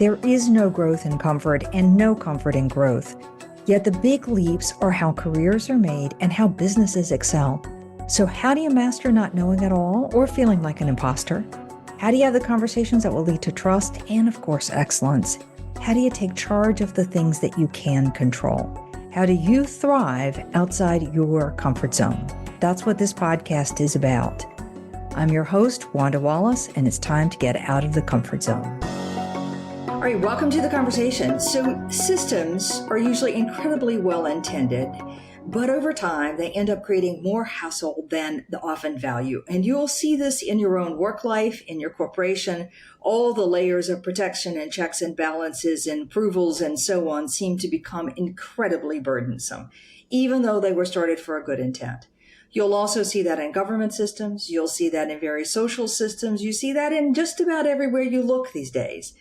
There is no growth in comfort and no comfort in growth. Yet the big leaps are how careers are made and how businesses excel. So how do you master not knowing at all or feeling like an imposter? How do you have the conversations that will lead to trust and, of course, excellence? How do you take charge of the things that you can control? How do you thrive outside your comfort zone? That's what this podcast is about. I'm your host, Wanda Wallace, and it's time to get out of the comfort zone. All right, welcome to the conversation. So systems are usually incredibly well-intended, but over time, they end up creating more hassle than the often value. And you'll see this in your own work life, in your corporation. All the layers of protection and checks and balances and approvals and so on seem to become incredibly burdensome, even though they were started for a good intent. You'll also see that in government systems. You'll see that in various social systems. You see that in just about everywhere you look these days.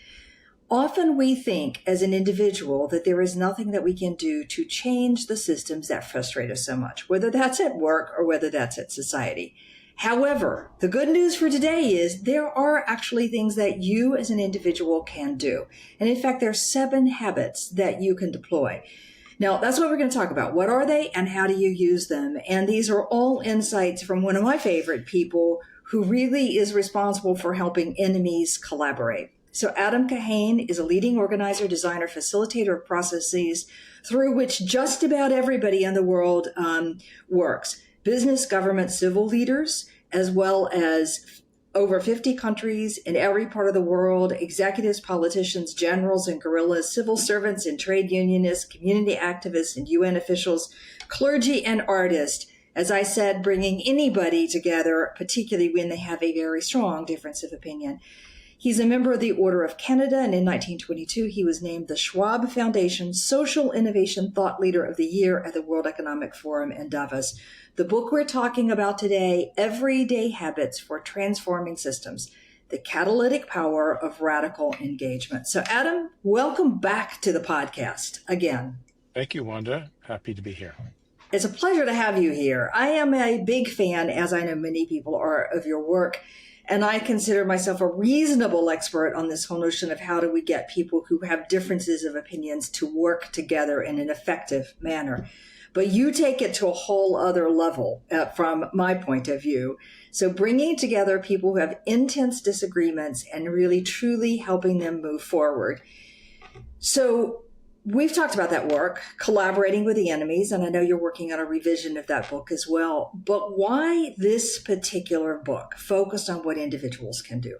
Often we think as an individual that there is nothing that we can do to change the systems that frustrate us so much, whether that's at work or whether that's at society. However, the good news for today is there are actually things that you as an individual can do. And in fact, there are 7 habits that you can deploy. Now, that's what we're going to talk about. What are they and how do you use them? And these are all insights from one of my favorite people who really is responsible for helping enemies collaborate. So Adam Kahane is a leading organizer, designer, facilitator of processes through which just about everybody in the world works. Business, government, civil leaders, as well as over 50 countries in every part of the world, executives, politicians, generals and guerrillas, civil servants and trade unionists, community activists and UN officials, clergy and artists. As I said, bringing anybody together, particularly when they have a very strong difference of opinion. He's a member of the Order of Canada, and in 1922, he was named the Schwab Foundation Social Innovation Thought Leader of the Year at the World Economic Forum in Davos. The book we're talking about today, Everyday Habits for Transforming Systems, the Catalytic Power of Radical Engagement. So Adam, welcome back to the podcast again. Thank you, Wanda. Happy to be here. It's a pleasure to have you here. I am a big fan, as I know many people are, of your work. And I consider myself a reasonable expert on this whole notion of how do we get people who have differences of opinions to work together in an effective manner. But you take it to a whole other level from my point of view. So bringing together people who have intense disagreements and really truly helping them move forward. So we've talked about that work, collaborating with the enemies, and I know you're working on a revision of that book as well. But why this particular book focused on what individuals can do?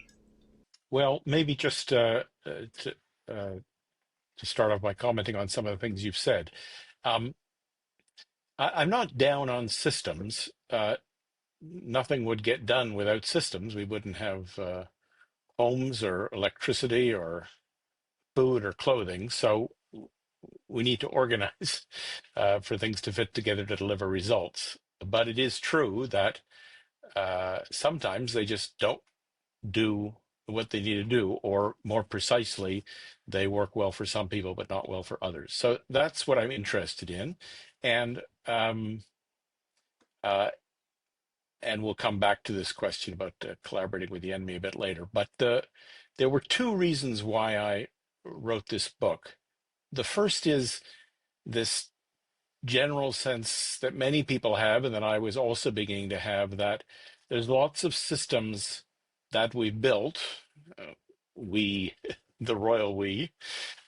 Well, maybe just to start off by commenting on some of the things you've said. I'm not down on systems. Nothing would get done without systems. We wouldn't have homes or electricity or food or clothing. So we need to organize for things to fit together to deliver results. But it is true that sometimes they just don't do what they need to do, or more precisely, they work well for some people but not well for others. So that's what I'm interested in, and we'll come back to this question about collaborating with the enemy a bit later. But there were 2 reasons why I wrote this book. The first is this general sense that many people have, and that I was also beginning to have, that there's lots of systems that we've built, we, the royal we,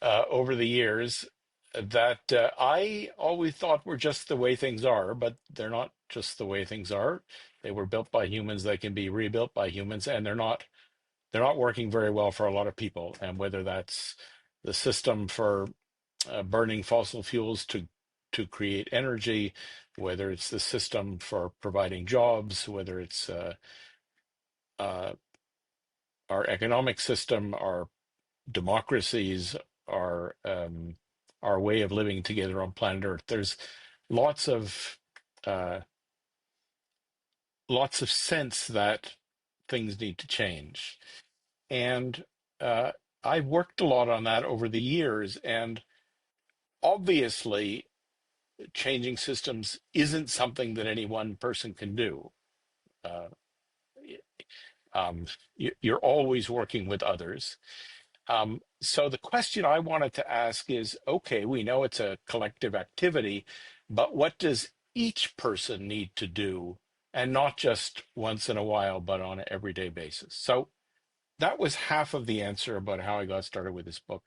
over the years, that I always thought were just the way things are, but they're not just the way things are. They were built by humans, they can be rebuilt by humans, and they're not working very well for a lot of people. And whether that's the system for burning fossil fuels to create energy, whether it's the system for providing jobs, whether it's our economic system, our democracies, our way of living together on planet Earth. There's lots of sense that things need to change, and I've worked a lot on that over the years. And obviously, changing systems isn't something that any one person can do. Uh, you're always working with others. So the question I wanted to ask is, okay, we know it's a collective activity, but what does each person need to do, and not just once in a while, but on an everyday basis? So that was half of the answer about how I got started with this book.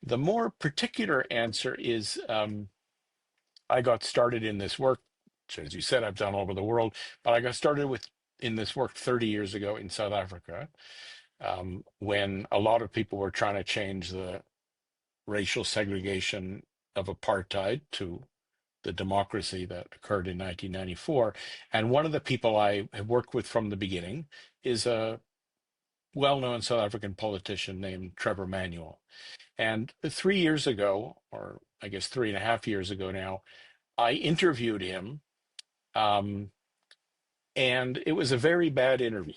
The more particular answer is, I got started in this work, which, as you said, I've done all over the world, but I got started in this work 30 years ago in South Africa, when a lot of people were trying to change the racial segregation of apartheid to the democracy that occurred in 1994. And one of the people I have worked with from the beginning is a well-known South African politician named Trevor Manuel. And 3 years ago, or I guess 3.5 years ago now, I interviewed him, um, and it was a very bad interview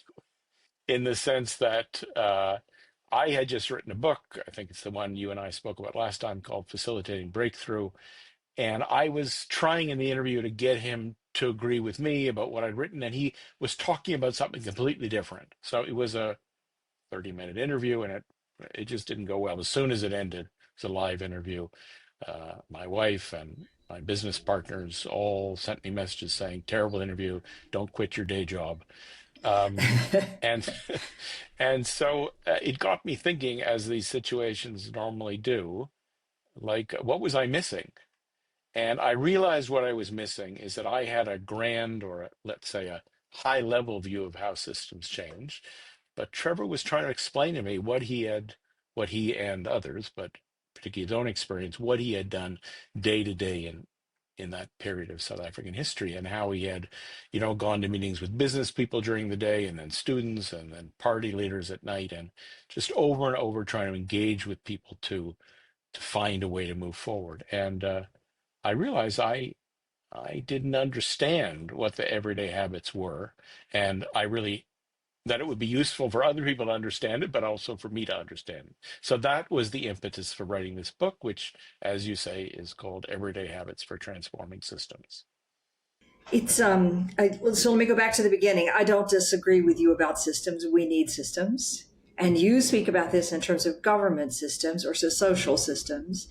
in the sense that I had just written a book. I think it's the one you and I spoke about last time, called Facilitating Breakthrough. And I was trying in the interview to get him to agree with me about what I'd written, and he was talking about something completely different. So it was a 30-minute interview, and it just didn't go well. As soon as it ended, it was a live interview. My wife and my business partners all sent me messages saying, "Terrible interview. Don't quit your day job." Um, and and so it got me thinking, as these situations normally do, like, what was I missing? And I realized what I was missing is that I had a grand, or let's say a high level view of how systems change. But Trevor was trying to explain to me what he and others, but particularly his own experience, what he had done day to day in that period of South African history, and how he had, gone to meetings with business people during the day, and then students, and then party leaders at night, and just over and over trying to engage with people to find a way to move forward. And I realized I didn't understand what the everyday habits were, and I really that it would be useful for other people to understand it, but also for me to understand it. So that was the impetus for writing this book, which, as you say, is called Everyday Habits for Transforming Systems. So let me go back to the beginning. I don't disagree with you about systems. We need systems. And you speak about this in terms of government systems or social systems.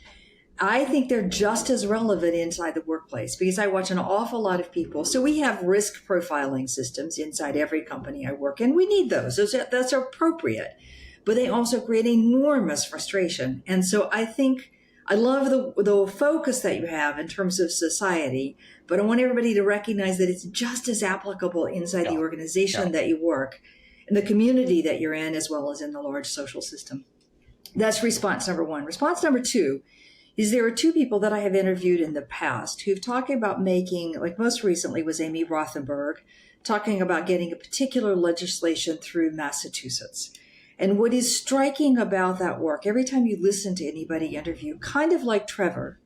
I think they're just as relevant inside the workplace because I watch an awful lot of people. So we have risk profiling systems inside every company I work in. We need those. That's appropriate. But they also create enormous frustration. And so I think I love the focus that you have in terms of society, but I want everybody to recognize that it's just as applicable inside the Yeah, yeah, organization that you work, in the community that you're in, as well as in the large social system. That's response number one. Response number two is there are two people that I have interviewed in the past who've talked about making, like most recently was Amy Rothenberg, talking about getting a particular legislation through Massachusetts. And what is striking about that work, every time you listen to anybody interview, kind of like Trevor,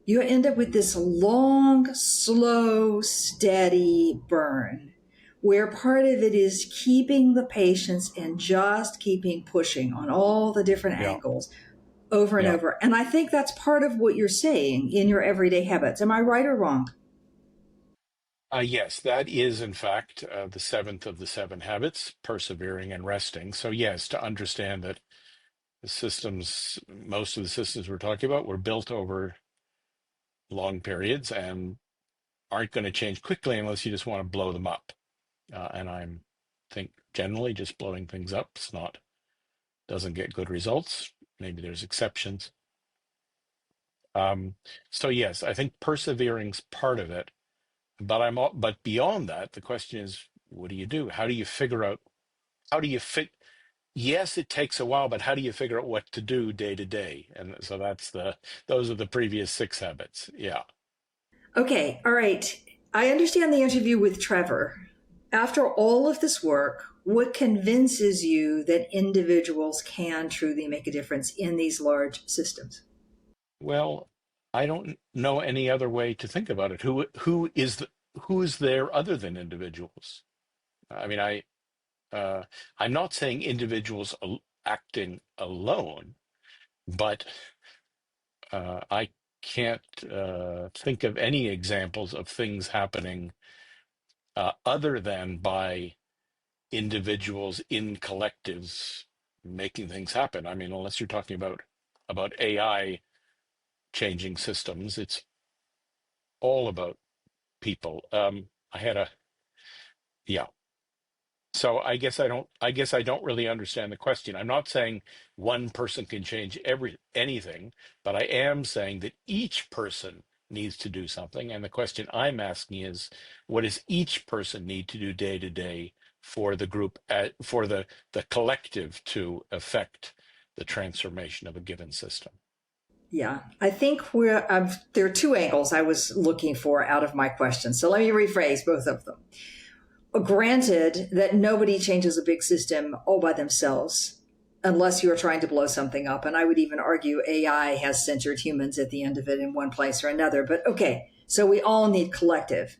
you end up with this long, slow, steady burn where part of it is keeping the patience and just keeping pushing on all the different yeah, angles over and yeah. over. And I think that's part of what you're saying in your everyday habits. Am I right or wrong? Yes, that is, in fact, the seventh of the seven habits, persevering and resting. So, yes, to understand that most of the systems we're talking about, were built over long periods and aren't going to change quickly unless you just want to blow them up. And I'm think generally just blowing things up is not doesn't get good results. Maybe there's exceptions. Um, so yes, I think persevering's part of it. But beyond that, the question is, what do you do? How do you figure out? How do you fit? Yes, it takes a while, but how do you figure out what to do day to day? And so those are the previous six habits. Yeah. Okay, all right. I understand the interview with Trevor. After all of this work, what convinces you that individuals can truly make a difference in these large systems? Well, I don't know any other way to think about it. Who is there other than individuals? I mean, uh, I'm not saying individuals acting alone, but I can't think of any examples of things happening other than by individuals in collectives making things happen. I mean, unless you're talking about AI changing systems, it's all about people. I had a yeah. So I guess I don't really understand the question. I'm not saying one person can change anything, but I am saying that each person needs to do something. And the question I'm asking is, what does each person need to do day to day for the group, for the collective to affect the transformation of a given system? Yeah, I think there are two angles I was looking for out of my question. So let me rephrase both of them. Granted that nobody changes a big system all by themselves unless you are trying to blow something up. And I would even argue AI has censored humans at the end of it in one place or another. But okay, so we all need collective.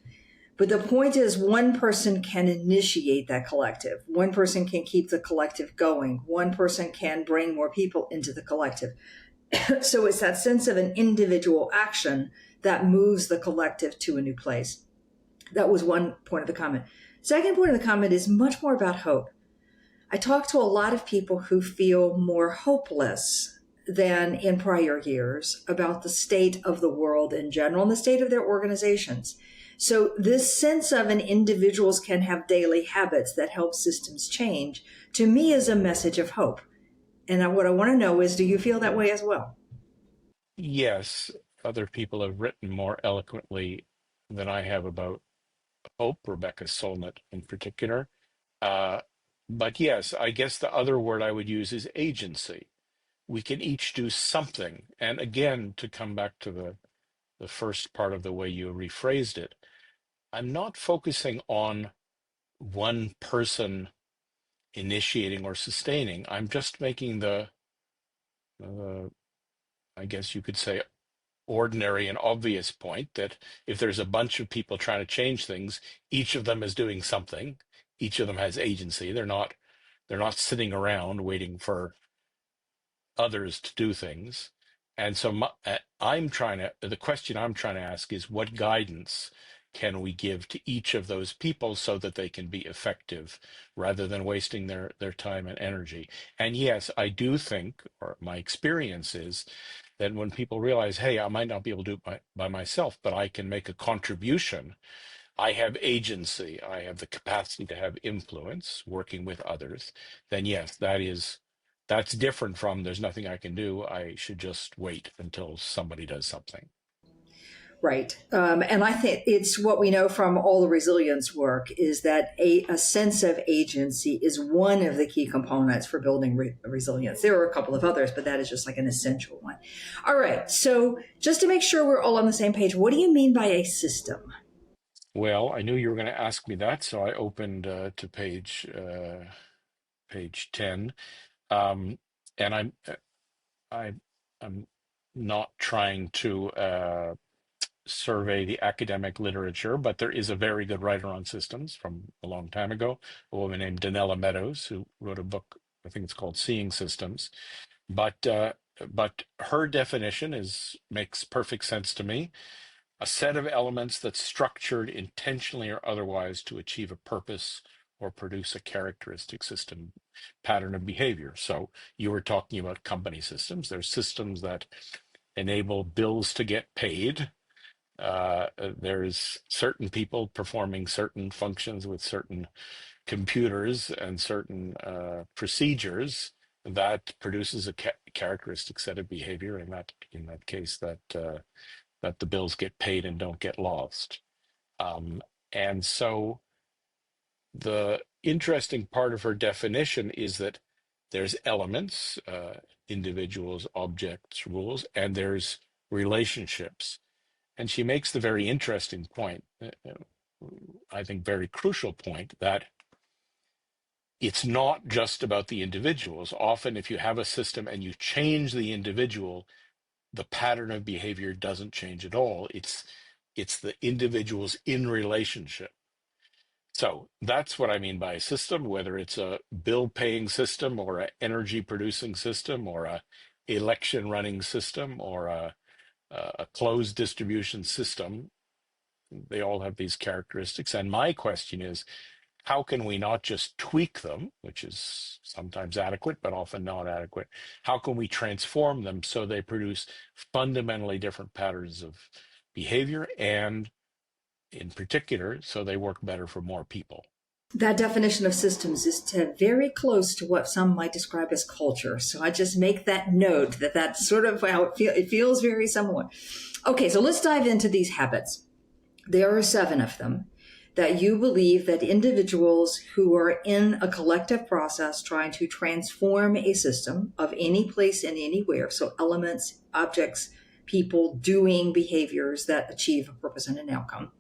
But the point is, one person can initiate that collective. One person can keep the collective going. One person can bring more people into the collective. So it's that sense of an individual action that moves the collective to a new place. That was one point of the comment. Second point of the comment is much more about hope. I talk to a lot of people who feel more hopeless than in prior years about the state of the world in general and the state of their organizations. So this sense of an individuals can have daily habits that help systems change, to me, is a message of hope. And what I want to know is, do you feel that way as well? Yes, other people have written more eloquently than I have about hope, Rebecca Solnit in particular. Uh, but yes, I guess the other word I would use is agency. We can each do something. And again, to come back to the first part of the way you rephrased it, I'm not focusing on one person initiating or sustaining. I'm just making uh, I guess you could say, ordinary and obvious point that if there's a bunch of people trying to change things, each of them is doing something. Each of them has agency. They're not sitting around waiting for others to do things. And so the question I'm trying to ask is, what guidance can we give to each of those people so that they can be effective rather than wasting their time and energy? And yes, I do think, or my experience is, that when people realize, hey, I might not be able to do it by myself, but I can make a contribution. I have agency. I have the capacity to have influence working with others. Then yes, that's different from there's nothing I can do. I should just wait until somebody does something. Right. And I think it's what we know from all the resilience work is that a sense of agency is one of the key components for building resilience. There are a couple of others, but that is just like an essential one. All right. So just to make sure we're all on the same page, what do you mean by a system? Well, I knew you were going to ask me that, so I opened to page 10, and I, I'm not trying to survey the academic literature, but there is a very good writer on systems from a long time ago, a woman named Donella Meadows, who wrote a book, I think it's called Seeing Systems. But her definition makes perfect sense to me. A set of elements that's structured intentionally or otherwise to achieve a purpose or produce a characteristic system pattern of behavior. So you were talking about company systems. There's systems that enable bills to get paid. There's certain people performing certain functions with certain computers and certain procedures that produces a characteristic set of behavior. In that case, that the bills get paid and don't get lost. And so the interesting part of her definition is that there's elements, individuals, objects, rules, and there's relationships. And she makes the very interesting point, I think very crucial point, that it's not just about the individuals. Often, if you have a system and you change the individual, the pattern of behavior doesn't change at all. It's the individuals in relationship. So that's what I mean by a system, whether it's a bill paying system or an energy producing system or a election running system or a closed distribution system. They all have these characteristics. And my question is, how can we not just tweak them, which is sometimes adequate, but often not adequate? How can we transform them so they produce fundamentally different patterns of behavior, and in particular, so they work better for more people? That definition of systems is very close to what some might describe as culture. So I just make that note that that's sort of how it feels very similar. Okay, so let's dive into these habits. There are 7 of them that you believe that individuals who are in a collective process trying to transform a system of any place and anywhere, so elements, objects, people doing behaviors that achieve a purpose and an outcome,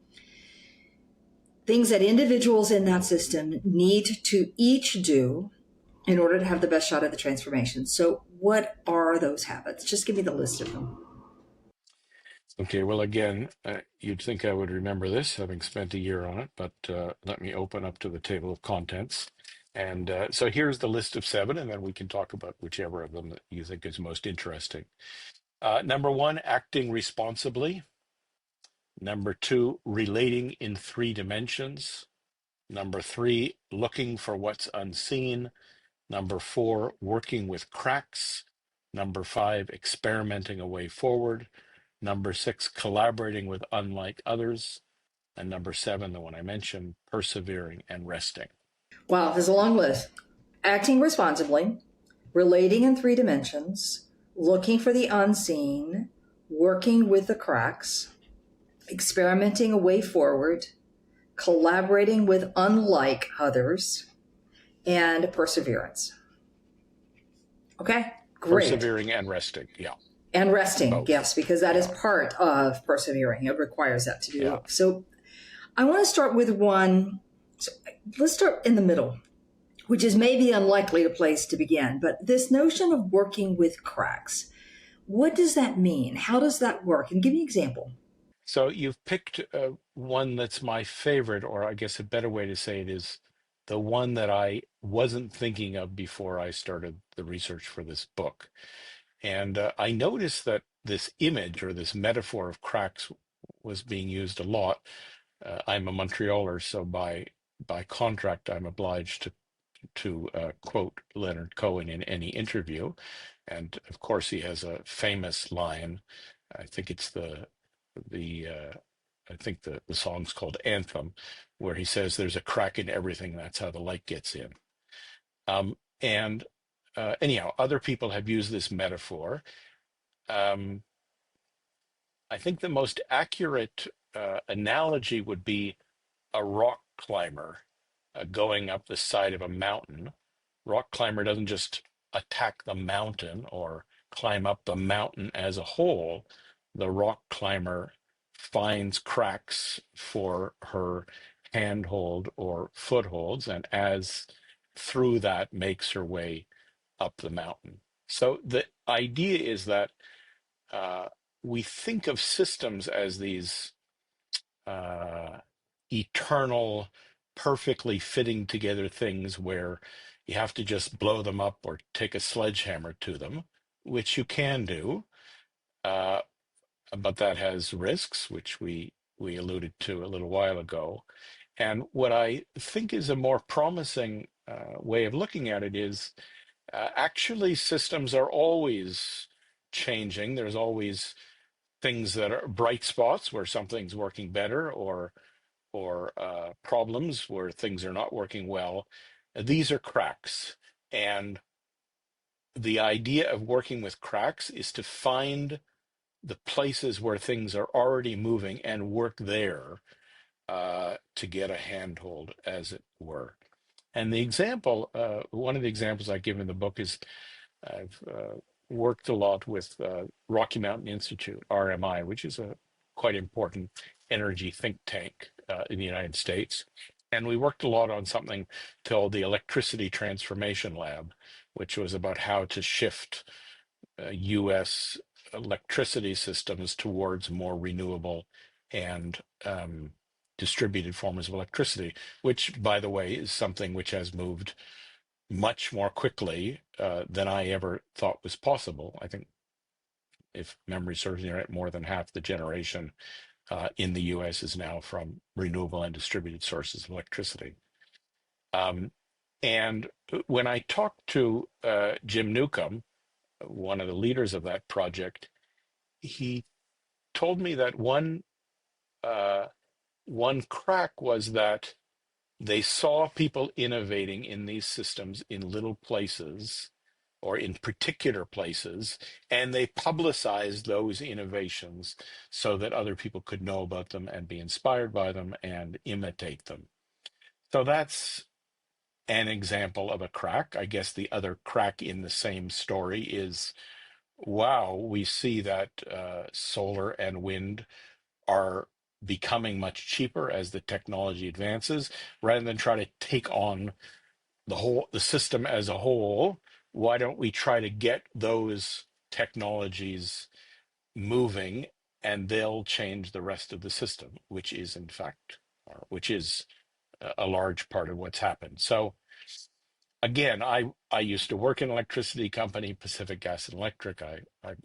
things that individuals in that system need to each do in order to have the best shot at the transformation. So what are those habits? Just give me the list of them. Okay, well, again, you'd think I would remember this, having spent a year on it, but let me open up to the table of contents. And so here's the list of 7, and then we can talk about whichever of them that you think is most interesting. Number 1, acting responsibly. Number 2, relating in 3 dimensions. Number 3, looking for what's unseen. Number 4, working with cracks. Number 5, experimenting a way forward. Number 6, collaborating with unlike others. And number 7, the one I mentioned, persevering and resting. Wow, there's a long list. Acting responsibly, relating in 3 dimensions, looking for the unseen, working with the cracks, experimenting a way forward, collaborating with unlike others, and perseverance. Okay, great. Persevering and resting, yeah. And resting, Both. yes, because that is part of persevering. It requires that to do. Yeah. So I want to start with one. So let's start in the middle, which is maybe unlikely a place to begin. But this notion of working with cracks, what does that mean? How does that work? And give me an example. So you've picked one that's my favorite, or I guess a better way to say it is the one that I wasn't thinking of before I started the research for this book. And I noticed that this image or this metaphor of cracks was being used a lot. I'm a Montrealer, so by contract, I'm obliged to quote Leonard Cohen in any interview, and of course, he has a famous line. I think it's the I think the song's called Anthem, where he says, "There's a crack in everything. That's how the light gets in." And anyhow, other people have used this metaphor. Um, I think the most accurate analogy would be a rock climber going up the side of a mountain. Rock climber doesn't just attack the mountain or climb up the mountain as a whole. The rock climber finds cracks for her handhold or footholds, and as through that makes her way up the mountain. So the idea is that uh, we think of systems as these uh, eternal, perfectly fitting together things where you have to just blow them up or take a sledgehammer to them, which you can do, uh, but that has risks, which we alluded to a little while ago. And what I think is a more promising way of looking at it is actually systems are always changing. There's always things that are bright spots where something's working better, or problems where things are not working well. These are cracks. And the idea of working with cracks is to find the places where things are already moving and work there to get a handhold, as it were. And the example, one of the examples I give in the book is I've worked a lot with Rocky Mountain Institute, RMI, which is a quite important energy think tank in the United States. And we worked a lot on something called the Electricity Transformation Lab, which was about how to shift US electricity systems towards more renewable and distributed forms of electricity, which, by the way, is something which has moved much more quickly than I ever thought was possible. I think, if memory serves me right, more than half the generation in the US is now from renewable and distributed sources of electricity. Um, and when I talked to Jim Newcomb, one of the leaders of that project, he told me that uh, one crack was that they saw people innovating in these systems in little places or in particular places, and they publicized those innovations so that other people could know about them and be inspired by them and imitate them. So that's an example of a crack. I guess the other crack in the same story is, wow, we see that solar and wind are becoming much cheaper as the technology advances. Rather than try to take on the system as a whole, why don't we try to get those technologies moving, and they'll change the rest of the system, which is in fact, which is a large part of what's happened. So again, I used to work in an electricity company, Pacific Gas and Electric. I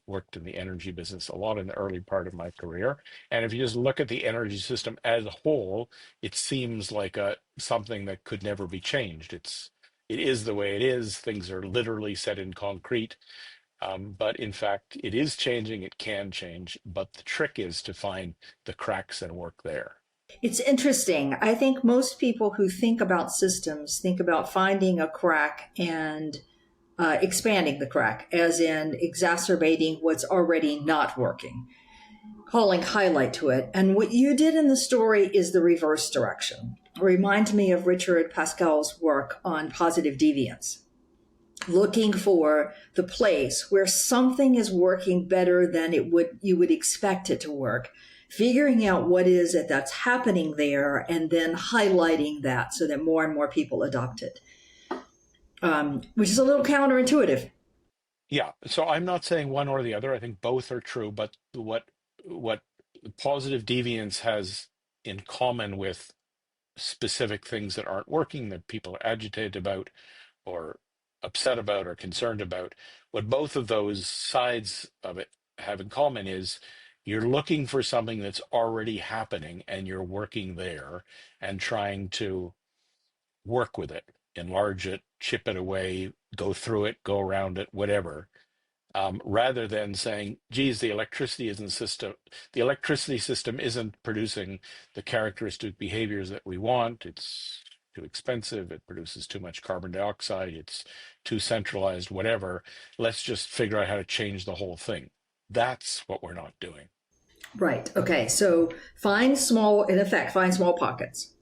worked in the energy business a lot in the early part of my career. And if you just look at the energy system as a whole, it seems like something that could never be changed. It is the way it is. Things are literally set in concrete. But in fact, it is changing. It can change. But the trick is to find the cracks and work there. It's interesting. I think most people who think about systems think about finding a crack and expanding the crack, as in exacerbating what's already not working, calling highlight to it. And what you did in the story is the reverse direction. It reminds me of Richard Pascal's work on positive deviance, looking for the place where something is working better than you would expect it to work, figuring out what is it that's happening there, and then highlighting that so that more and more people adopt it, which is a little counterintuitive. Yeah, so I'm not saying one or the other. I think both are true, but what positive deviance has in common with specific things that aren't working that people are agitated about or upset about or concerned about, what both of those sides of it have in common is you're looking for something that's already happening and you're working there and trying to work with it, enlarge it, chip it away, go through it, go around it, whatever, rather than saying, geez, the electricity system isn't producing the characteristic behaviors that we want. It's too expensive. It produces too much carbon dioxide. It's too centralized, whatever. Let's just figure out how to change the whole thing. That's what we're not doing. Right. Okay. So find small pockets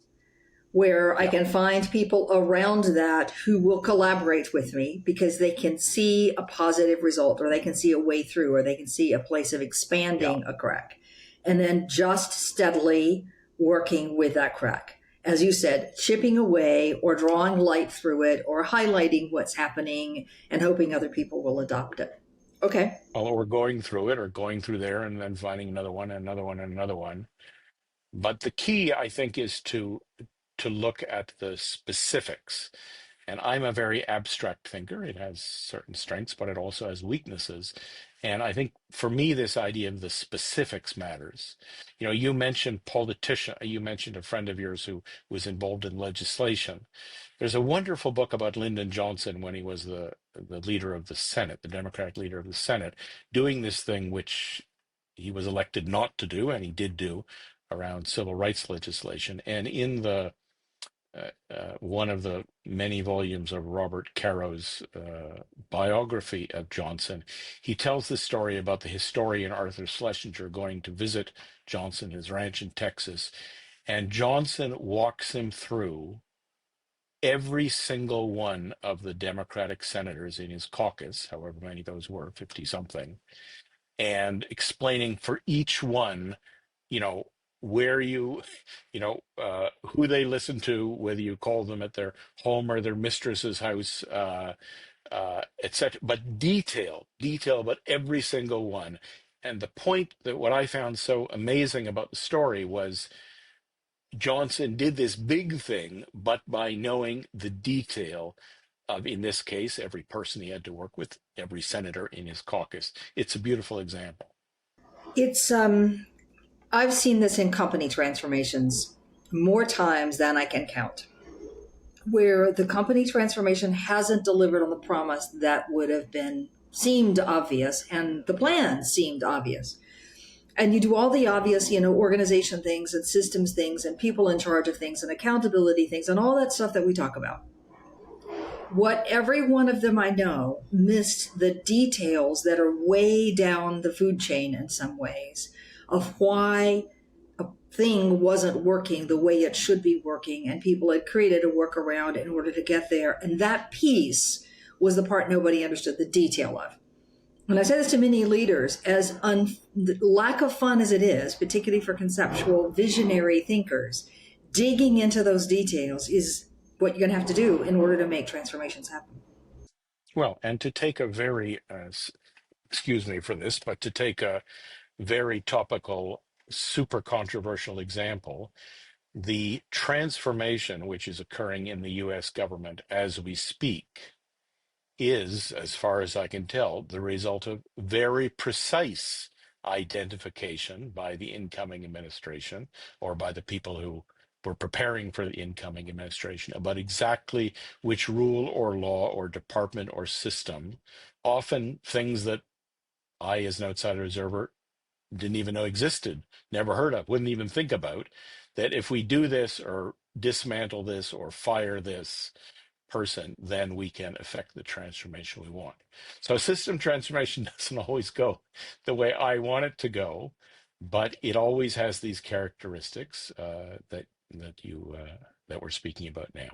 where I Yeah. can find people around that who will collaborate with me because they can see a positive result, or they can see a way through, or they can see a place of Yeah. expanding a crack. And then just steadily working with that crack. As you said, chipping away or drawing light through it or highlighting what's happening and hoping other people will adopt it. Okay. Or we're going through it or going through there and then finding another one and another one and another one. But the key, I think, is to look at the specifics. And I'm a very abstract thinker. It has certain strengths, but it also has weaknesses. And I think for me, this idea of the specifics matters. You know, you mentioned a friend of yours who was involved in legislation. There's a wonderful book about Lyndon Johnson when he was the leader of the Senate, the Democratic leader of the Senate, doing this thing which he was elected not to do, and he did do around civil rights legislation. And in the one of the many volumes of Robert Caro's biography of Johnson, he tells the story about the historian Arthur Schlesinger going to visit Johnson, his ranch in Texas, and Johnson walks him through every single one of the Democratic senators in his caucus, however many those were, 50 something, and explaining for each one, you know, where who they listen to, whether you call them at their home or their mistress's house, etc. But detail about every single one. And the point that what I found so amazing about the story was Johnson did this big thing, but by knowing the detail of, in this case, every person he had to work with, every senator in his caucus. It's a beautiful example. It's I've seen this in company transformations more times than I can count. where the company transformation hasn't delivered on the promise that would have been seemed obvious and the plan seemed obvious. And you do all the obvious, organization things and systems things and people in charge of things and accountability things and all that stuff that we talk about. What every one of them I know missed the details that are way down the food chain in some ways of why a thing wasn't working the way it should be working, and people had created a workaround in order to get there. And that piece was the part nobody understood the detail of. When I say this to many leaders, as lack of fun as it is, particularly for conceptual, visionary thinkers, digging into those details is what you're going to have to do in order to make transformations happen. Well, and to take a very, excuse me for this, but to take a very topical, super controversial example, the transformation which is occurring in the US government as we speak is, as far as I can tell, the result of very precise identification by the incoming administration or by the people who were preparing for the incoming administration about exactly which rule or law or department or system, often things that I, as an outsider observer, didn't even know existed, never heard of, wouldn't even think about, that if we do this or dismantle this or fire this person, then we can affect the transformation we want. So system transformation doesn't always go the way I want it to go, but it always has these characteristics that we're speaking about now.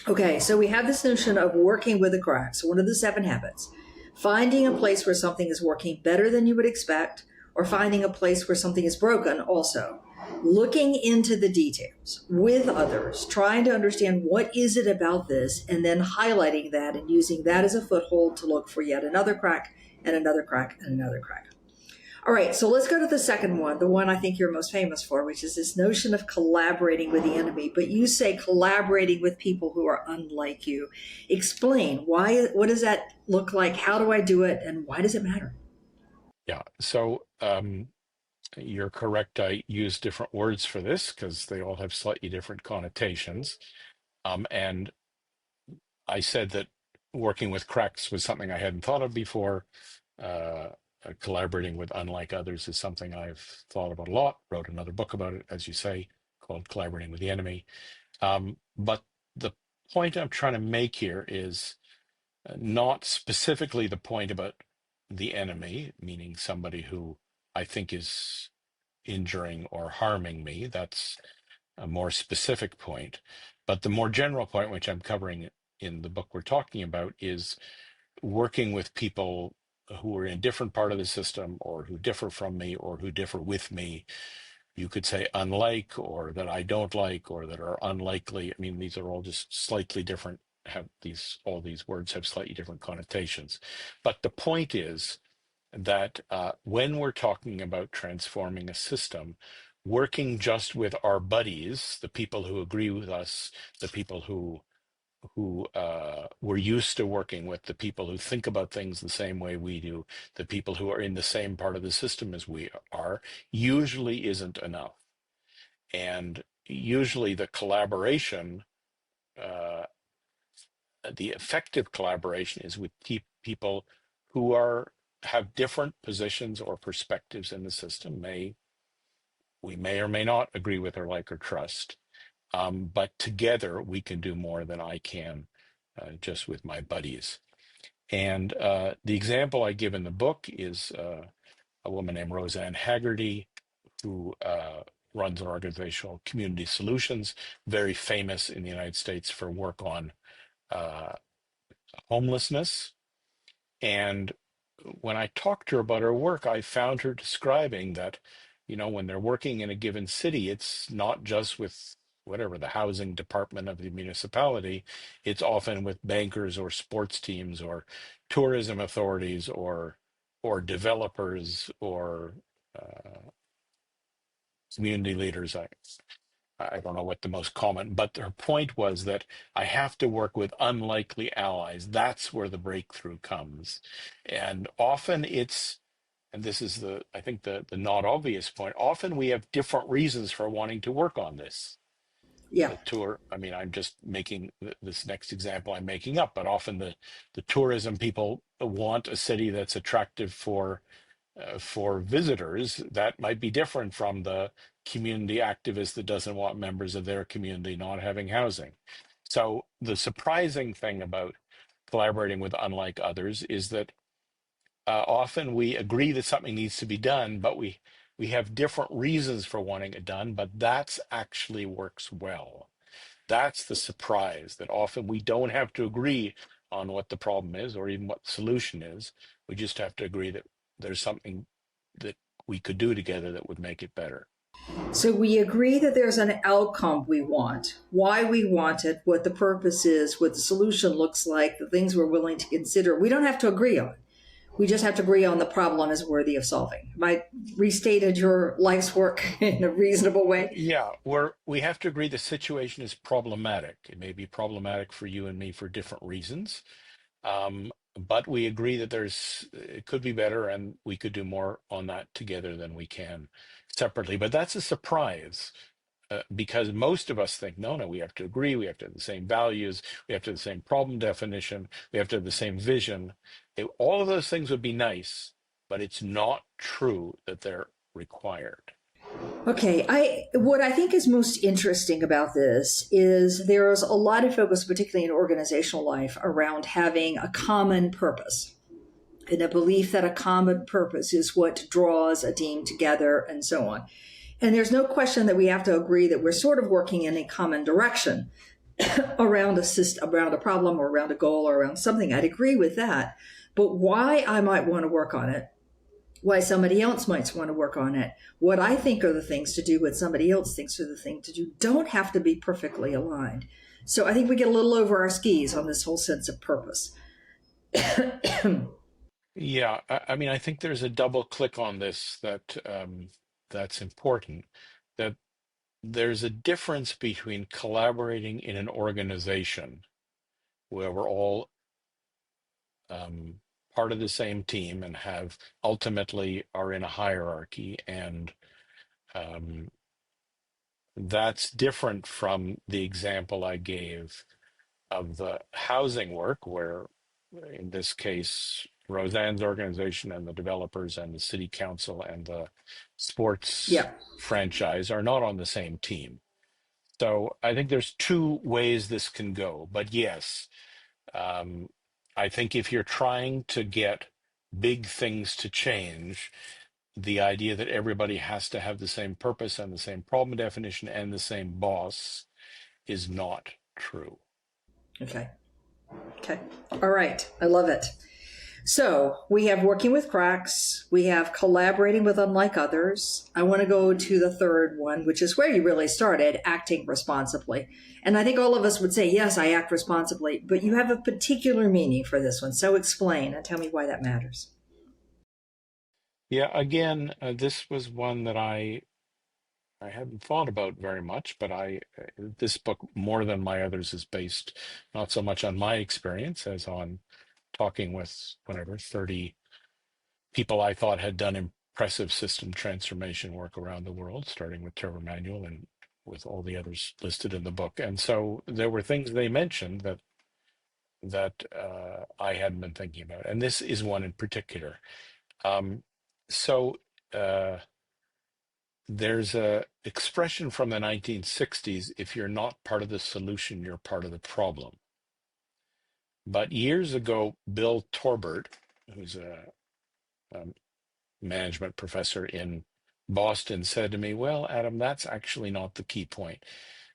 Okay, so we have this notion of working with the cracks. One of the 7 habits. Finding a place where something is working better than you would expect, or finding a place where something is broken also. Looking into the details with others, trying to understand what is it about this, and then highlighting that and using that as a foothold to look for yet another crack and another crack and another crack. All right, so let's go to the second one, the one I think you're most famous for, which is this notion of collaborating with the enemy. But you say collaborating with people who are unlike you. Explain why. What does that look like? How do I do it? And why does it matter? Yeah, so you're correct. I use different words for this because they all have slightly different connotations. And I said that working with cracks was something I hadn't thought of before. Uh, Collaborating with unlike others is something I've thought about a lot. Wrote another book about it, as you say, called Collaborating with the Enemy. But the point I'm trying to make here is not specifically the point about the enemy, meaning somebody who I think is injuring or harming me. That's a more specific point. But the more general point, which I'm covering in the book we're talking about, is working with people who are in a different part of the system or who differ from me or who differ with me. You could say unlike, or that I don't like, or that are unlikely. I mean, these are all just slightly different, all these words have slightly different connotations. But the point is that when we're talking about transforming a system, working just with our buddies, the people who agree with us, the people who we're used to working with, the people who think about things the same way we do, the people who are in the same part of the system as we are, usually isn't enough. And usually the collaboration, uh, the effective collaboration is with people who have different positions or perspectives in the system. We may or may not agree with or like or trust, but together we can do more than I can just with my buddies. And the example I give in the book is a woman named Roseanne Haggerty, who runs an organization called Community Solutions, very famous in the United States for work on uh, homelessness. And when I talked to her about her work, I found her describing that, when they're working in a given city, it's not just with whatever the housing department of the municipality, it's often with bankers or sports teams or tourism authorities or developers or uh, community leaders. I don't know what the most common, but her point was that I have to work with unlikely allies. That's where the breakthrough comes. And often and this is I think the not obvious point, often we have different reasons for wanting to work on this. Yeah. the tour. I mean, I'm just making this next example I'm making up, but often the tourism people want a city that's attractive for visitors. That might be different from the community activist that doesn't want members of their community not having housing. So the surprising thing about collaborating with unlike others is that often we agree that something needs to be done, but we have different reasons for wanting it done, but that's actually works well. That's the surprise, that often we don't have to agree on what the problem is or even what the solution is. We just have to agree that there's something that we could do together that would make it better. So we agree that there's an outcome we want, why we want it, what the purpose is, what the solution looks like, the things we're willing to consider. We don't have to agree on. We just have to agree on the problem is worthy of solving. Have I restated your life's work in a reasonable way? Yeah, we have to agree the situation is problematic. It may be problematic for you and me for different reasons. But we agree that it could be better and we could do more on that together than we can separately. But that's a surprise because most of us think, no, we have to agree. We have to have the same values. We have to have the same problem definition. We have to have the same vision. All of those things would be nice, but it's not true that they're required. Okay, I what I think is most interesting about this is there's a lot of focus, particularly in organizational life, around having a common purpose and a belief that a common purpose is what draws a team together and so on. And there's no question that we have to agree that we're sort of working in a common direction around a system, around a problem or around a goal or around something. I'd agree with that. But why I might want to work on it, why somebody else might want to work on it, what I think are the things to do, what somebody else thinks are the thing to do, don't have to be perfectly aligned. So I think we get a little over our skis on this whole sense of purpose. Yeah, I mean, I think there's a double click on this that's important. That there's a difference between collaborating in an organization where we're all um, part of the same team and have ultimately are in a hierarchy, and um, that's different from the example I gave of the housing work, where in this case, Roseanne's organization and the developers and the city council and the sports Yeah. franchise are not on the same team. So I think there's two ways this can go. But yes, um, I think if you're trying to get big things to change, the idea that everybody has to have the same purpose and the same problem definition and the same boss is not true. Okay. Okay. All right. I love it. So we have working with cracks. We have collaborating with unlike others. I want to go to the third one, which is where you really started, acting responsibly. And I think all of us would say, yes, I act responsibly, but you have a particular meaning for this one. So explain and tell me why that matters. Yeah, again, this was one that I hadn't thought about very much, but this book more than my others is based not so much on my experience as on talking with whatever 30 people I thought had done impressive system transformation work around the world, starting with Trevor Manuel and with all the others listed in the book. And so there were things they mentioned that I hadn't been thinking about, and this is one in particular. Um, so. There's a expression from the 1960s: if you're not part of the solution, you're part of the problem. But years ago, Bill Torbert, who's a management professor in Boston, said to me, well, Adam, that's actually not the key point.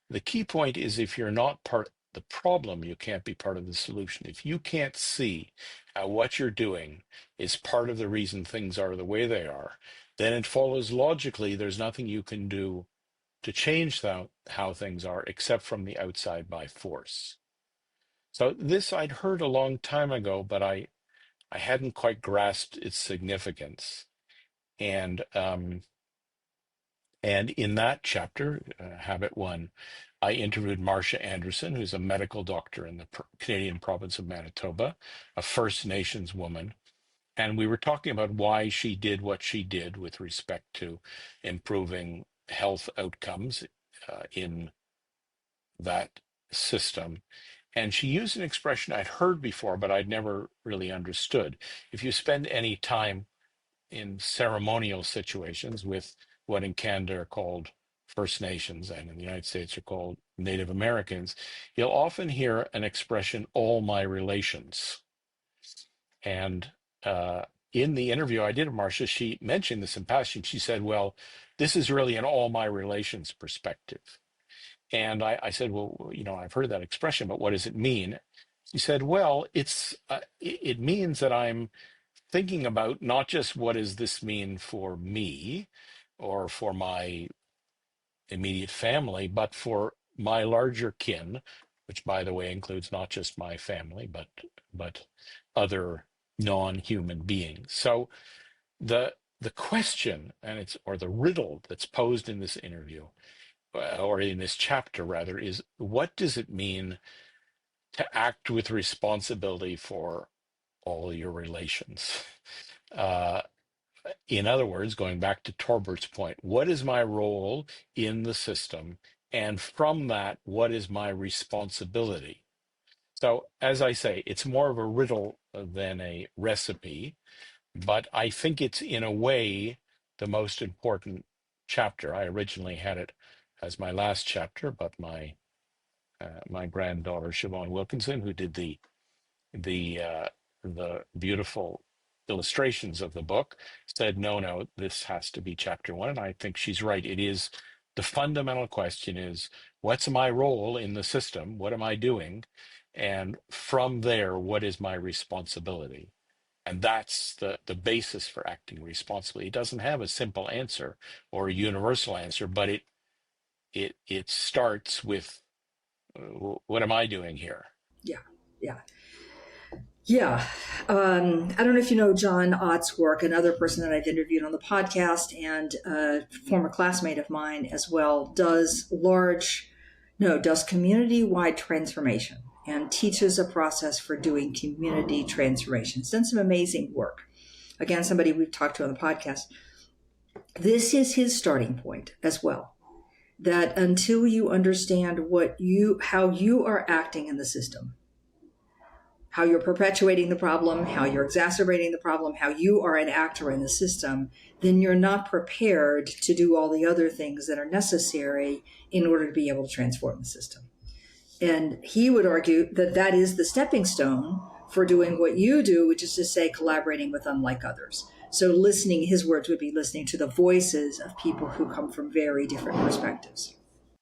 The key point is if you're not part of the problem, you can't be part of the solution. If you can't see how what you're doing is part of the reason things are the way they are, then it follows logically there's nothing you can do to change how things are except from the outside by force. So this I'd heard a long time ago, but I hadn't quite grasped its significance. And and in that chapter, Habit One, I interviewed Marcia Anderson, who's a medical doctor in the Canadian province of Manitoba, a First Nations woman. And we were talking about why she did what she did with respect to improving health outcomes in that system. And she used an expression I'd heard before, but I'd never really understood. If you spend any time in ceremonial situations with what in Canada are called First Nations and in the United States are called Native Americans, you'll often hear an expression, all my relations. And in the interview I did of Marcia, she mentioned this in passing. She said, well, this is really an all my relations perspective. And I said, well, I've heard that expression, but what does it mean? She said, well, it means that I'm thinking about not just what does this mean for me or for my immediate family, but for my larger kin, which by the way includes not just my family, but other non-human beings. So the question or the riddle that's posed in this interview, or in this chapter rather, is what does it mean to act with responsibility for all your relations? Uh, in other words, going back to Torbert's point, what is my role in the system? And from that, what is my responsibility? So, as I say, it's more of a riddle than a recipe, but I think it's in a way the most important chapter. I originally had it as my last chapter, but my granddaughter Siobhan Wilkinson, who did the the beautiful illustrations of the book, said, no, this has to be chapter one. And I think she's right. It is, the fundamental question is, what's my role in the system? What am I doing? And from there, what is my responsibility? And that's the basis for acting responsibly. It doesn't have a simple answer or a universal answer, but it starts with, what am I doing here? Yeah, yeah. Yeah. I don't know if you know John Ott's work, another person that I've interviewed on the podcast and a former classmate of mine as well, does community-wide transformation and teaches a process for doing community transformation. He's done some amazing work. Again, somebody we've talked to on the podcast. This is his starting point as well. That until you understand how you are acting in the system, how you're perpetuating the problem, how you're exacerbating the problem, how you are an actor in the system, then you're not prepared to do all the other things that are necessary in order to be able to transform the system. And he would argue that that is the stepping stone for doing what you do, which is to say collaborating with unlike others. So listening, his words would be listening to the voices of people who come from very different perspectives.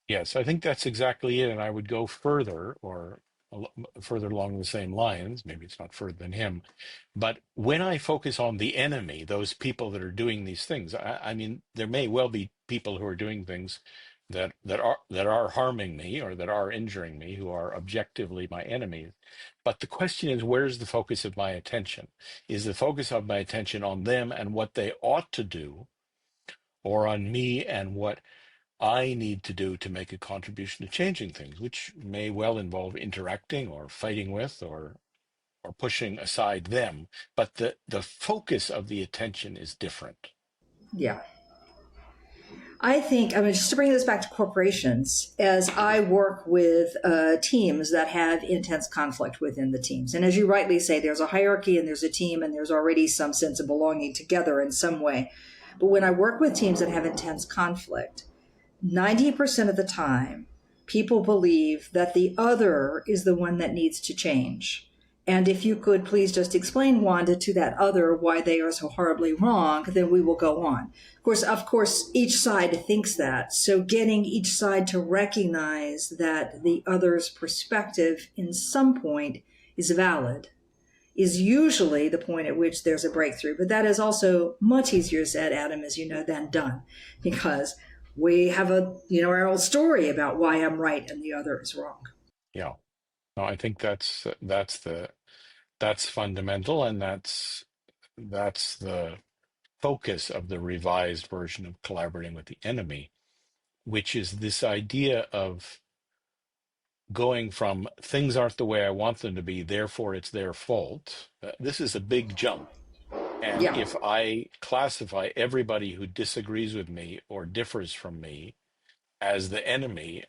Yes, I think that's exactly it. And I would go further, or further along the same lines. Maybe it's not further than him. But when I focus on the enemy, those people that are doing these things, I mean, there may well be people who are doing things that are harming me or that are injuring me, who are objectively my enemies. But the question is, where's the focus of my attention? Is the focus of my attention on them and what they ought to do, or on me and what I need to do to make a contribution to changing things, which may well involve interacting or fighting with or pushing aside them, but the focus of the attention is different. Yeah. Just to bring this back to corporations, as I work with teams that have intense conflict within the teams. And as you rightly say, there's a hierarchy and there's a team and there's already some sense of belonging together in some way. But when I work with teams that have intense conflict, 90% of the time, people believe that the other is the one that needs to change. And if you could please just explain, Wanda, to that other why they are so horribly wrong, then we will go on. Of course, each side thinks that. So getting each side to recognize that the other's perspective in some point is valid is usually the point at which there's a breakthrough. But that is also much easier said, Adam, as you know, than done, because we have our old story about why I'm right and the other is wrong. Yeah. No, I think that's fundamental, and that's the focus of the revised version of collaborating with the enemy, which is this idea of going from things aren't the way I want them to be, therefore it's their fault. This is a big jump. And Yeah. if I classify everybody who disagrees with me or differs from me as the enemy,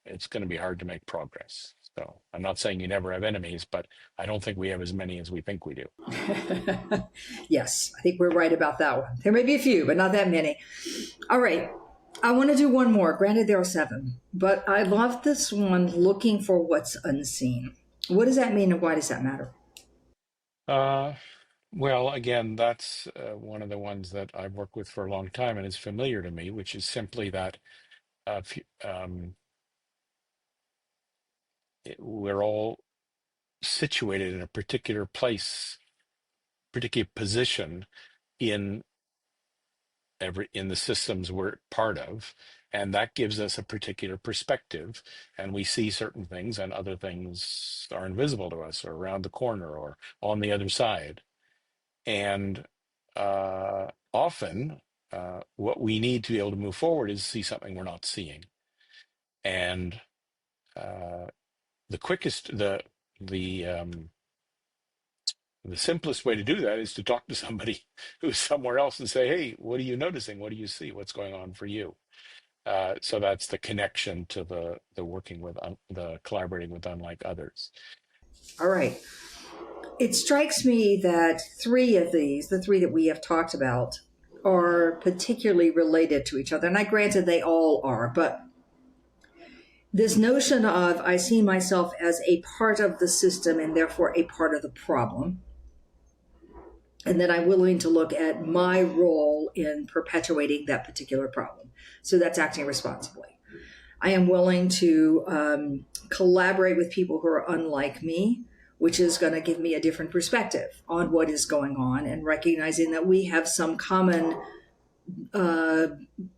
it's going to be hard to make progress. So I'm not saying you never have enemies, but I don't think we have as many as we think we do. Yes, I think we're right about that one. There may be a few, but not that many. All right. I want to do one more. Granted, there are 7, but I love this one, looking for what's unseen. What does that mean, and why does that matter? Well, again, that's one of the ones that I've worked with for a long time and is familiar to me, which is simply that we're all situated in a particular place, particular position in the systems we're part of, and that gives us a particular perspective, and we see certain things, and other things are invisible to us, or around the corner, or on the other side. And often, what we need to be able to move forward is see something we're not seeing. And the quickest, the simplest way to do that is to talk to somebody who's somewhere else and say, "Hey, what are you noticing? What do you see? What's going on for you?" So that's the connection to the working with the collaborating with unlike others. All right. It strikes me that 3 of these, the 3 that we have talked about, are particularly related to each other. And I granted they all are, but this notion of I see myself as a part of the system and therefore a part of the problem, and that I'm willing to look at my role in perpetuating that particular problem. So that's acting responsibly. I am willing to collaborate with people who are unlike me, which is going to give me a different perspective on what is going on, and recognizing that we have some common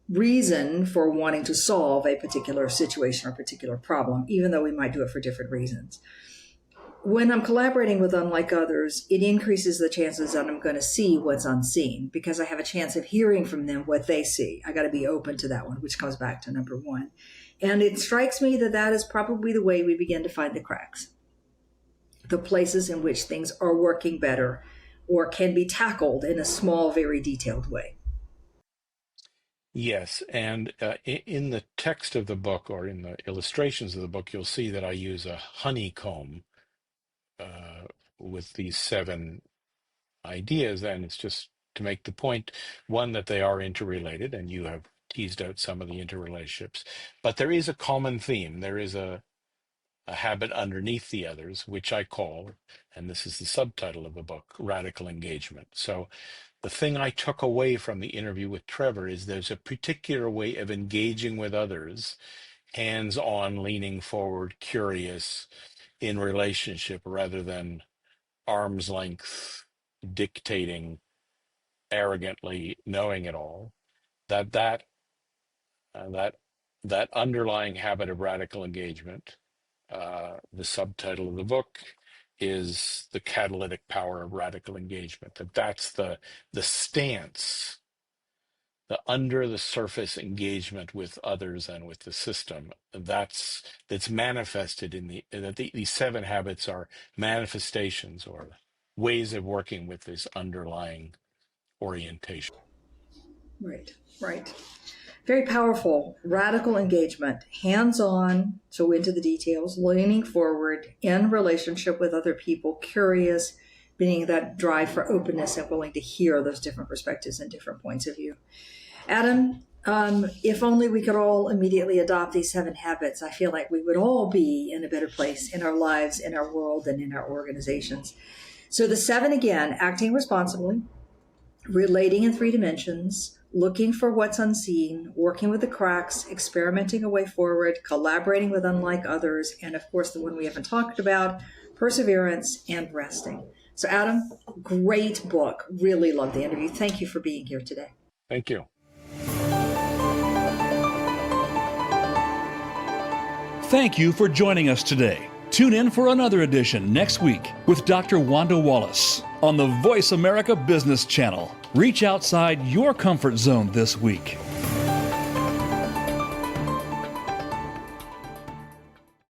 reason for wanting to solve a particular situation or particular problem, even though we might do it for different reasons. When I'm collaborating with unlike others, it increases the chances that I'm going to see what's unseen, because I have a chance of hearing from them what they see. I got to be open to that one, which comes back to number 1. And it strikes me that that is probably the way we begin to find the cracks, the places in which things are working better or can be tackled in a small, very detailed way. Yes, and in the text of the book, or in the illustrations of the book, you'll see that I use a honeycomb with these 7 ideas, and it's just to make the point, one, that they are interrelated, and you have teased out some of the interrelationships, but there is a common theme. There is a habit underneath the others, which I call, and this is the subtitle of the book, radical engagement. So the thing I took away from the interview with Trevor is there's a particular way of engaging with others, hands-on, leaning forward, curious, in relationship, rather than arm's length, dictating, arrogantly knowing it all. That underlying habit of radical engagement, the subtitle of the book is the catalytic power of radical engagement. That's the stance, the under the surface engagement with others and with the system. That's manifested in these 7 habits are manifestations or ways of working with this underlying orientation. Right, right. Very powerful. Radical engagement, hands-on, so into the details, leaning forward, in relationship with other people, curious, being that drive for openness and willing to hear those different perspectives and different points of view. Adam, if only we could all immediately adopt these 7 habits, I feel like we would all be in a better place in our lives, in our world, and in our organizations. So the 7 again: acting responsibly, relating in 3 dimensions, looking for what's unseen, working with the cracks, experimenting a way forward, collaborating with unlike others, and of course the one we haven't talked about, perseverance and resting. So Adam, great book. Really loved the interview. Thank you for being here today. Thank you. Thank you for joining us today. Tune in for another edition next week with Dr. Wanda Wallace on the Voice America Business Channel. Reach outside your comfort zone this week.